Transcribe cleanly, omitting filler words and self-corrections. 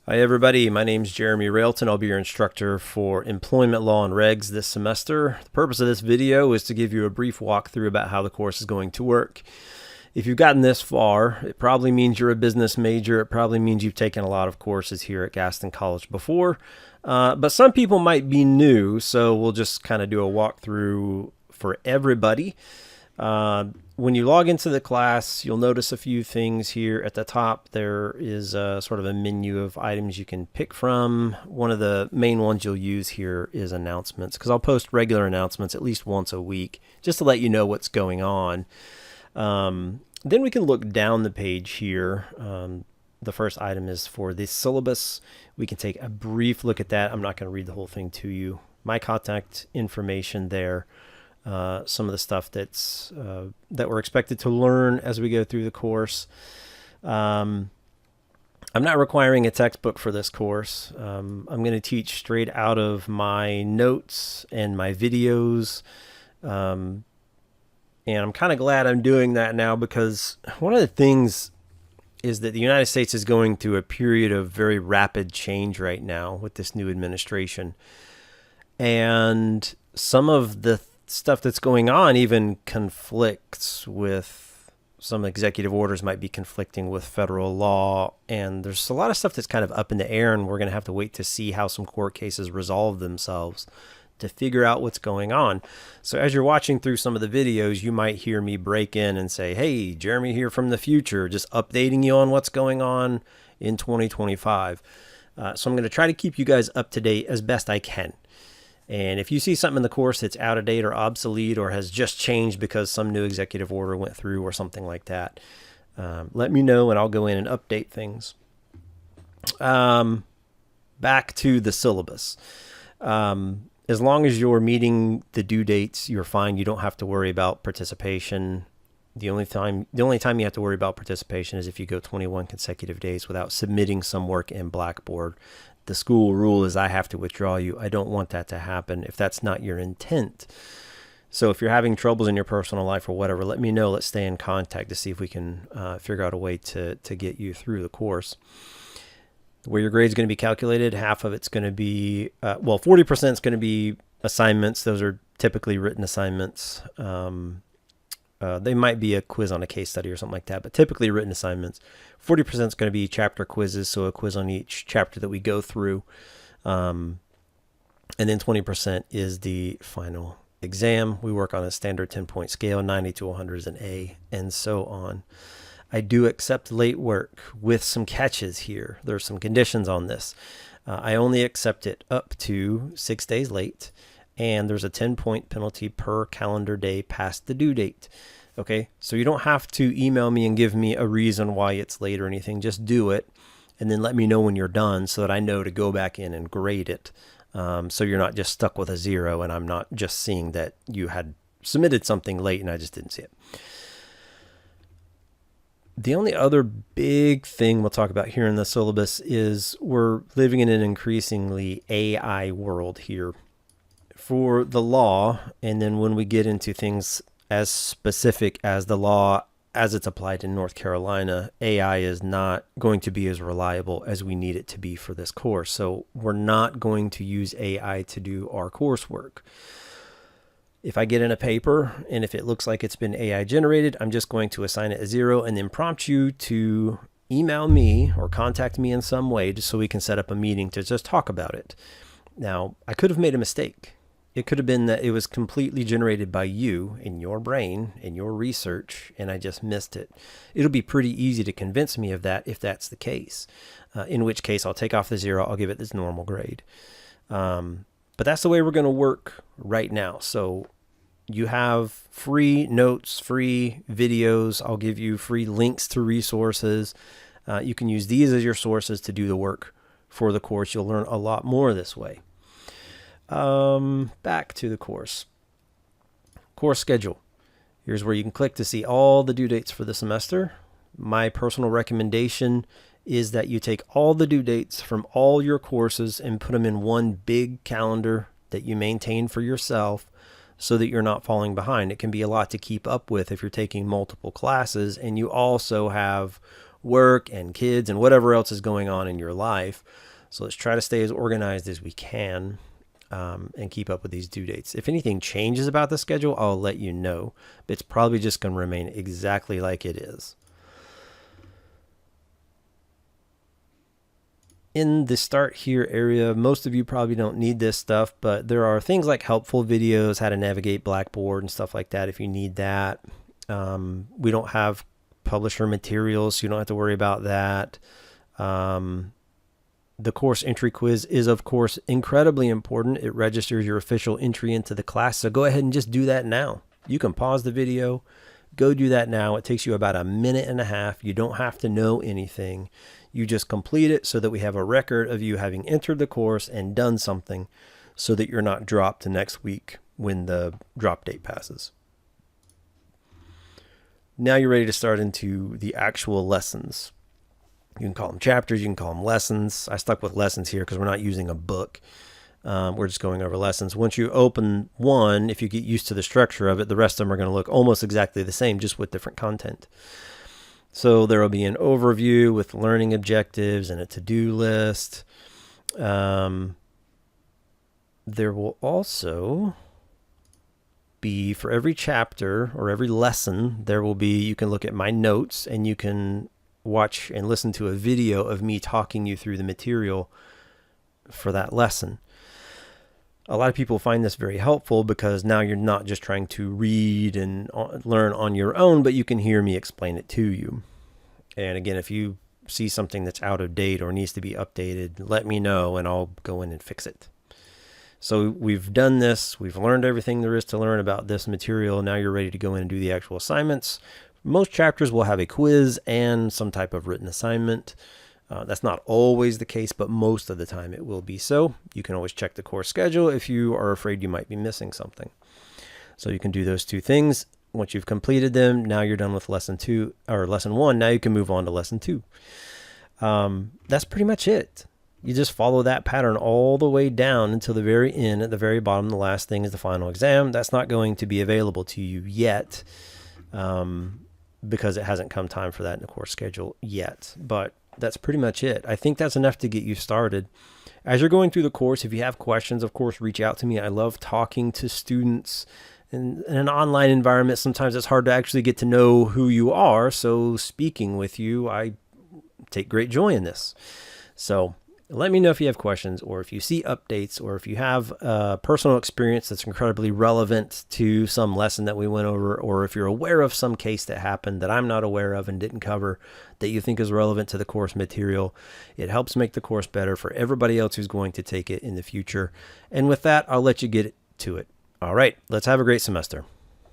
Hi everybody, my name is Jeremy Railton. I'll be your instructor for Employment Law and Regs this semester. The purpose of this video is to give you a brief walkthrough about how the course is going to work. If you've gotten this far, it probably means you're a business major. It probably means you've taken a lot of courses here at Gaston College before. But some people might be new, so we'll just kind of do a walkthrough for everybody. When you log into the class, you'll notice a few things here at the top. There is sort of a menu of items you can pick from. One of the main ones you'll use here is announcements, because I'll post regular announcements at least once a week just to let you know what's going on. Then we can look down the page here. The first item is for the syllabus. We can take a brief look at that. I'm not going to read the whole thing to you. My contact information there. Some of the stuff that we're expected to learn as we go through the course. I'm not requiring a textbook for this course. I'm going to teach straight out of my notes and my videos. And I'm kind of glad I'm doing that now, because one of the things is that the United States is going through a period of very rapid change right now with this new administration. And some of the stuff that's going on even conflicts with some executive orders, might be conflicting with federal law, and there's a lot of stuff that's kind of up in the air, and we're going to have to wait to see how some court cases resolve themselves to figure out what's going on. So as you're watching through some of the videos, you might hear me break in and say, hey, Jeremy here from the future, just updating you on what's going on in 2025. So I'm going to try to keep you guys up to date as best I can. And if you see something in the course that's out of date or obsolete or has just changed because some new executive order went through or something like that, let me know and I'll go in and update things. Back to the syllabus. As long as you're meeting the due dates, you're fine. You don't have to worry about participation. The only time you have to worry about participation is if you go 21 consecutive days without submitting some work in Blackboard. The school rule is I have to withdraw you. I don't want that to happen if that's not your intent. So if you're having troubles in your personal life or whatever, let me know. Let's stay in contact to see if we can figure out a way to get you through the course. Where your grade is going to be calculated, half of it's going to be, 40% is going to be assignments. Those are typically written assignments. They might be a quiz on a case study or something like that, but typically written assignments. 40% is going to be chapter quizzes, so a quiz on each chapter that we go through. And then 20% is the final exam. We work on a standard 10-point scale. 90 to 100 is an A, and so on. I do accept late work with some catches here. There's some conditions on this. I only accept it up to 6 days late, and there's a 10-point penalty per calendar day past the due date. Okay, so you don't have to email me and give me a reason why it's late or anything. Just do it, and then let me know when you're done so that I know to go back in and grade it. So you're not just stuck with a 0, and I'm not just seeing that you had submitted something late and I just didn't see it. The only other big thing we'll talk about here in the syllabus is we're living in an increasingly AI world here. For the law, and then when we get into things as specific as the law as it's applied in North Carolina, AI is not going to be as reliable as we need it to be for this course. So we're not going to use AI to do our coursework. If I get in a paper and if it looks like it's been AI generated, I'm just going to assign it a 0 and then prompt you to email me or contact me in some way just so we can set up a meeting to just talk about it. Now, I could have made a mistake. It could have been that it was completely generated by you in your brain, in your research, and I just missed it. It'll be pretty easy to convince me of that if that's the case, in which case I'll take off the 0. I'll give it this normal grade. But that's the way we're going to work right now. So you have free notes, free videos. I'll give you free links to resources. You can use these as your sources to do the work for the course. You'll learn a lot more this way. Back to the course. Course schedule. Here's where you can click to see all the due dates for the semester. My personal recommendation is that you take all the due dates from all your courses and put them in one big calendar that you maintain for yourself so that you're not falling behind. It can be a lot to keep up with if you're taking multiple classes and you also have work and kids and whatever else is going on in your life. So let's try to stay as organized as we can and keep up with these due dates. If anything changes about the schedule, I'll let you know. But it's probably just going to remain exactly like it is. In the start here area, most of you probably don't need this stuff, but there are things like helpful videos, how to navigate Blackboard and stuff like that if you need that. We don't have publisher materials, so you don't have to worry about that. The course entry quiz is, of course, incredibly important. It registers your official entry into the class, so go ahead and just do that now. You can pause the video, go do that now. It takes you about a minute and a half. You don't have to know anything. You just complete it so that we have a record of you having entered the course and done something so that you're not dropped to next week when the drop date passes. Now you're ready to start into the actual lessons. You can call them chapters, you can call them lessons. I stuck with lessons here because we're not using a book. We're just going over lessons. Once you open one, if you get used to the structure of it, the rest of them are going to look almost exactly the same, just with different content. So there will be an overview with learning objectives and a to-do list. There will also be, for every chapter or every lesson, there will be, you can look at my notes and you can watch and listen to a video of me talking you through the material for that lesson. A lot of people find this very helpful because now you're not just trying to read and learn on your own, but you can hear me explain it to you. And again, if you see something that's out of date or needs to be updated, let me know and I'll go in and fix it. So we've done this. We've learned everything there is to learn about this material. Now you're ready to go in and do the actual assignments. Most chapters will have a quiz and some type of written assignment. That's not always the case, but most of the time it will be so. You can always check the course schedule if you are afraid you might be missing something. So you can do those two things. Once you've completed them, now you're done with lesson 1. Now you can move on to lesson 2. That's pretty much it. You just follow that pattern all the way down until the very end. At the very bottom, the last thing is the final exam. That's not going to be available to you yet because it hasn't come time for that in the course schedule yet. But that's pretty much it. I think that's enough to get you started. As you're going through the course, if you have questions, of course, reach out to me. I love talking to students. In an online environment, sometimes it's hard to actually get to know who you are. So speaking with you, I take great joy in this. So let me know if you have questions or if you see updates or if you have a personal experience that's incredibly relevant to some lesson that we went over, or if you're aware of some case that happened that I'm not aware of and didn't cover that you think is relevant to the course material. It helps make the course better for everybody else who's going to take it in the future. And with that, I'll let you get to it. All right, let's have a great semester.